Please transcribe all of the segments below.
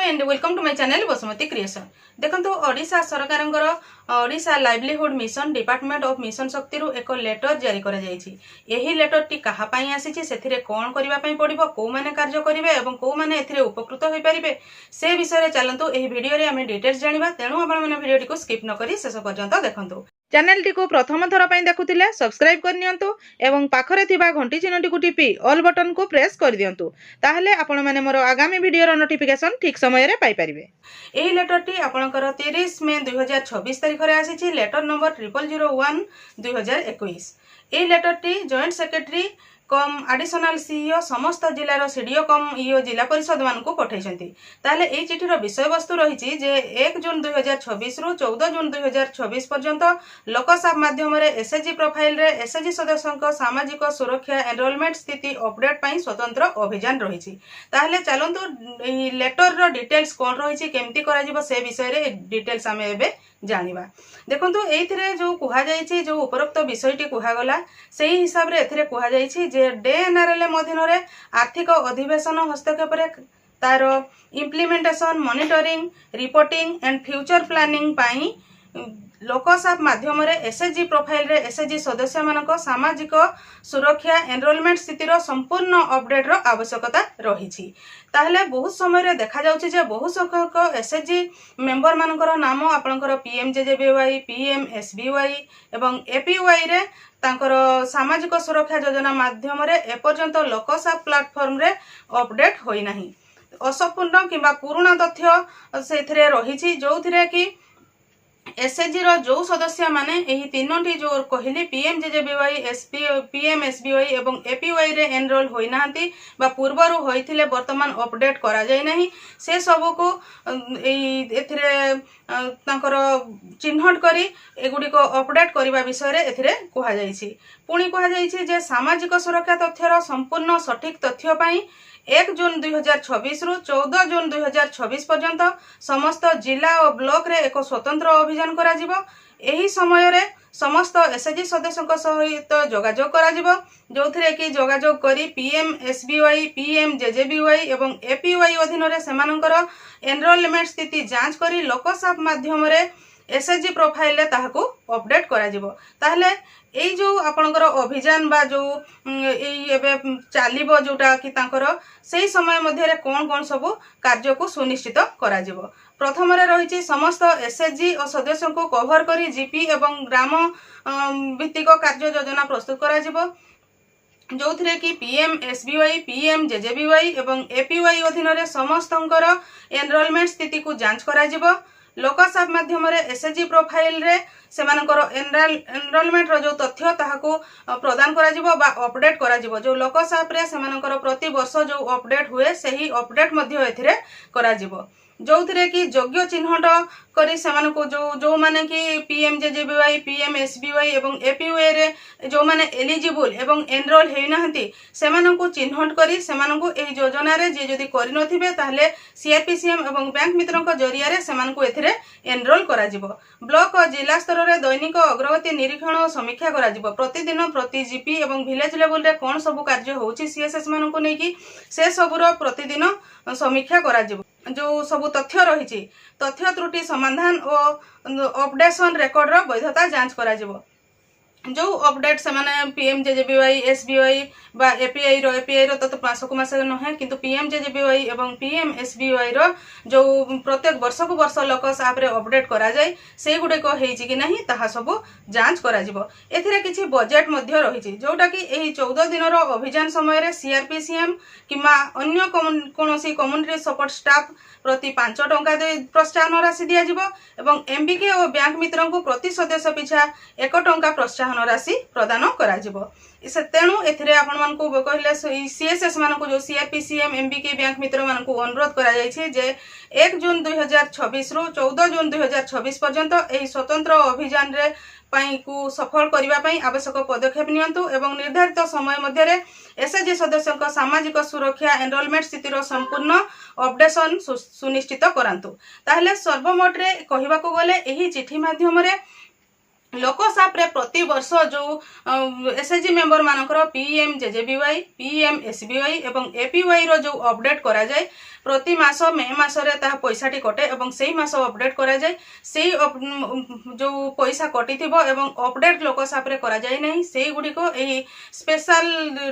And welcome to my channel Basumati creation. देखो ओडिशा सरकार Odisha livelihood mission department of mission Shakti रु एक लेटर जारी करा जायछि। एही लेटर टी कहा पई आसीछि, सेथिरे कोन करिवा पई पड़िबो, को माने कार्य करिवे एवं को माने एथिरे उपकृत होई परिबे से विषय रे चलंतु एही वीडियो रे हमें डिटेल्स जानिबा। तेणु आपण माने वीडियो टी को स्किप न करी शेष पर्यंत देखंतु। चैनल टी को प्रथम थर पई देखुतिले सब्सक्राइब कर नियंतु एवं पाखरे थिबा घंटी चिन्ह टी को टिपी ऑल बटन को प्रेस कर दियंतु, ताहले आपण माने मोर आगामी वीडियो रो नोटिफिकेशन ठीक समय रे पाई परिबे। एही लेटर टी आपणकर 30 मे 2026 तारिख रे आसीछि, लेटर नंबर 0001 2021। एही लेटर टी जॉइंट सेक्रेटरी कम एडिशनल सीईओ समस्त जिलार सीडीओ कम ईओ जिला परिषद मान को पठाइछंती। ताहले एही चिठीर विषय वस्तु रहिछि जे 1 जून 2026 रु 14 जून 2026 पर्यंत लोकसभा माध्यम रे एसएचजी प्रोफाइल रे एसएचजी सदस्यक सामाजिक सुरक्षा एनरोलमेंट स्थिति अपडेट पई स्वतंत्र अभियान रहिछि। ताहले चलंतु एही लेटर रो डिटेल्स कोन रहिछि, केमती करा जिवो से विषय रे डिटेल्स हमें एबे जानिबा। देखंतु एइथिरे जो कुहा जायछि, जो उपरोक्त विषयटी कुहा गला सेही हिसाब रे एथिरे कुहा जायछि जे डेएनआरएलएम अधीन रे आर्थिक अधिवेशन हस्तक्षेप रे तार implementation monitoring reporting and future planning पाई लोकसभा माध्यम रे एसएचजी प्रोफाइल रे एसएचजी सदस्य मानक सामाजिक सुरक्षा एनरोलमेंट स्थितिर संपूर्ण अपडेट रो आवश्यकता रहिछि। ताहले बहुत समय रे देखा जाउछि जे बहुत संख्यक एसएचजी मेंबर मानकर नाम आपनकर पीएमजेजेबीवाई पीएमएसबीवाई एवं एपीवाई रे तांकर सामाजिक सुरक्षा योजना माध्यम रे एपर्यंत लोकसभा प्लेटफॉर्म रे अपडेट होई नाही। असंपूर्ण किंबा पुराना तथ्य सेथिरे रहिछि, जोथिरे कि एसएचजी रो जो सदस्य माने एही तीनोटी जो कहली पीएमजेजेबीवाई पीएमएसबीवाई एवं एपीवाई रे एनरोल होई नाहंती बा पूर्वरु होइथिले वर्तमान अपडेट करा जाय नाही, से सब को एथिरे तांकर चिन्हट करी एगुडी को अपडेट करिबा विषय रे एथिरे कुहा जायछि। पुणी कुहा जायछि जे सामाजिक सुरक्षा तथ्यर संपूर्ण सठिक तथ्य पई 1 जून 2026 रु 14 जून 2026 पर्यंत समस्त जिला और ब्लॉक रे एक स्वतंत्र अभियान करा जिवो। एही समय रे समस्त एसएचजी सदस्यक सहित जोगाजोग करा जिवो, जोथिरे कि जोगाजोग करी पीएमएसबीवाई पीएमजेजेबीवाई एवं एपीवाई अधीन रे सेमानकर एनरोलमेंट स्थिति जांच करी लोकसभा माध्यम रे एसएचजी प्रोफाइल रे ताहाकू अपडेट करा जिवो। ताहले एई जो आपनकर अभियान बा जो एई एबे चालिबो जोटा कि तांकर सेही समय मध्य रे कोन कोन सब कार्य को सुनिश्चित करा जिवो। प्रथम रे रहिछि समस्त एसएचजी और सदस्यों को कवर करी जीपी एवं ग्राम भित्तिक कार्य योजना प्रस्तुत करा जिवो, जोथिरे कि पीएमएसबीवाई पीएमजेजेबीवाई एवं एपीवाई अधीन रे समस्तंकर एनरोलमेंट स्थिति को जांच करा जिवो। लोकसभा माध्यम रे एसएचजी प्रोफाइल रे सेमानकर एनरोलमेंट रो जो तथ्य ताहाकू प्रदान करा जिवो बा अपडेट करा जिवो। जो लोकसभा रे सेमानकर प्रति वर्ष जो अपडेट हुए सही अपडेट मध्य एथिरे करा जिवो, जोथिरे कि योग्य चिन्हट करी सेमानको जो माने कि पीएमजेजेबीवाई पीएमएसबीवाई एवं एपीवाई रे जो माने एलिजिबल एवं एनरोल हेइ नाहंती सेमानको चिन्हट करी सेमानको एही योजना रे जे जदी करि नथिबे ताहले सीआरपीसीएम एवं बैंक मित्रक जरिया रे सेमानको एथिरे एनरोल करा जिवो। ब्लॉक और जिला स्तर रे दैनिक अग्रगति निरीक्षण और समीक्षा करा जिवो। प्रतिदिन प्रति जीपी एवं विलेज लेवल रे कोन सब कार्य होउची सीएसएस मानको नै कि से सबरो प्रतिदिन समीक्षा करा जिवो। जो सब तथ्य रही तथ्य त्रुटि समाधान और अपडेशन रेकर्ड रो वैधता जांच करा जिवो। जो अपडेट से माने पीएमजेजेबीवाई एसबीवाई बा एपीआई रो तो मासक मास नहे, किंतु पीएमजेजेबीवाई एवं पीएमएसबीवाई रो जो प्रत्येक वर्ष को वर्ष लोकसभा रे अपडेट करा जाय से गुडे को हेछि कि नहीं ताहा सब जांच करा जिवो। एथिरे किछि बजेट मध्य रहिछि, जोटा कि एही 14 दिन रो अभियान समय रे सीआरपीसीएम किमा अन्य कोनोसी कम्युनिटी सपोर्ट स्टाफ प्रति 5 टंका दे प्रोत्साहन राशि दिया जिवो एवं एमबीके और बैंक मित्र को प्रति सदस्य पिछा 1 टंका प्रोत्साहन राशि प्रदान करा जिवो। इसे तेणु एथिरे आपण मानको कहले सीएसएस मानको जो सीआरपीसीएम एमबीके बैंक मित्र मानको अनुरोध करा जायछि जे 1 जून 2026 रु 14 जून 2026 पर्यंत एही स्वतंत्र अभियान रे पाई को सफल करिबा पई आवश्यक पदक्षेप नियंतु एवं निर्धारित समय मध्य रे एसएचजी सदस्यक सामाजिक सुरक्षा एनरोलमेंट स्थितिर संपूर्ण अपडेशन सुनिश्चित करांतु। ताहले सर्वमोट रे कहिबा को गले एही चिठी माध्यम रे लोकसाप रे प्रति वर्ष जो एसएचजी मेंबर मानकर पीएमजेजेबीवाई पीएमएसबीवाई एवं एपीवाई रो जो अपडेट करा जाए प्रति मास मे मासरे ता पैसाटी कटे एवं सेही मास अपडेट करा जाए सेही जो पैसा कटी थिबो एवं अपडेट लोकसाप रे करा जाए नहीं सेही गुडी को एही स्पेशल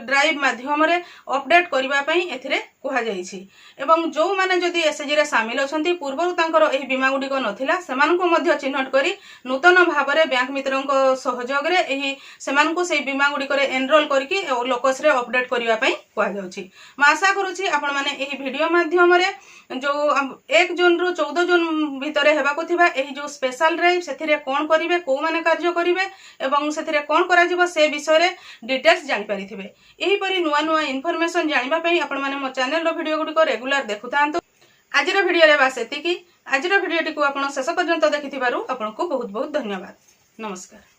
ड्राइव माध्यम रे अपडेट करिबा पई एथिरे कुहा जाईछि एवं जो माने जदि एसएचजी रे शामिल अछंती पूर्वरु तांकर एही बीमा गुडी को नथिला सेमानकु मध्य चिन्हट करी नूतन भाबरे बैंक मित्रंक सहयोग रे एही सेमानकु सेही बीमा गुडी करे एनरोल करके लोकस रे अपडेट करिबा पई कुहा जाउछि म आशा करूछि आपण माने एही वीडियो माध्यम जो 1 जून रु 14 जून भितरे हेबाको थिबा एही जो स्पेशल ड्राइव सेथिरे कोन करिवे को माने कार्य करिवे एवं सेथिरे कोन करा जिवो से विषय रे डिटेल्स जानि परिथिबे एही परि नुवा नुवा इन्फॉर्मेशन जानिबा पई आपण माने मो चैनल रो वीडियो गुडी को रेगुलर देखुतांतो आज रो वीडियो रे बास एतिकी आज रो वीडियो टी को आपण शेष पर्यंत देखिथिबारु आपण को बहुत बहुत धन्यवाद नमस्कार।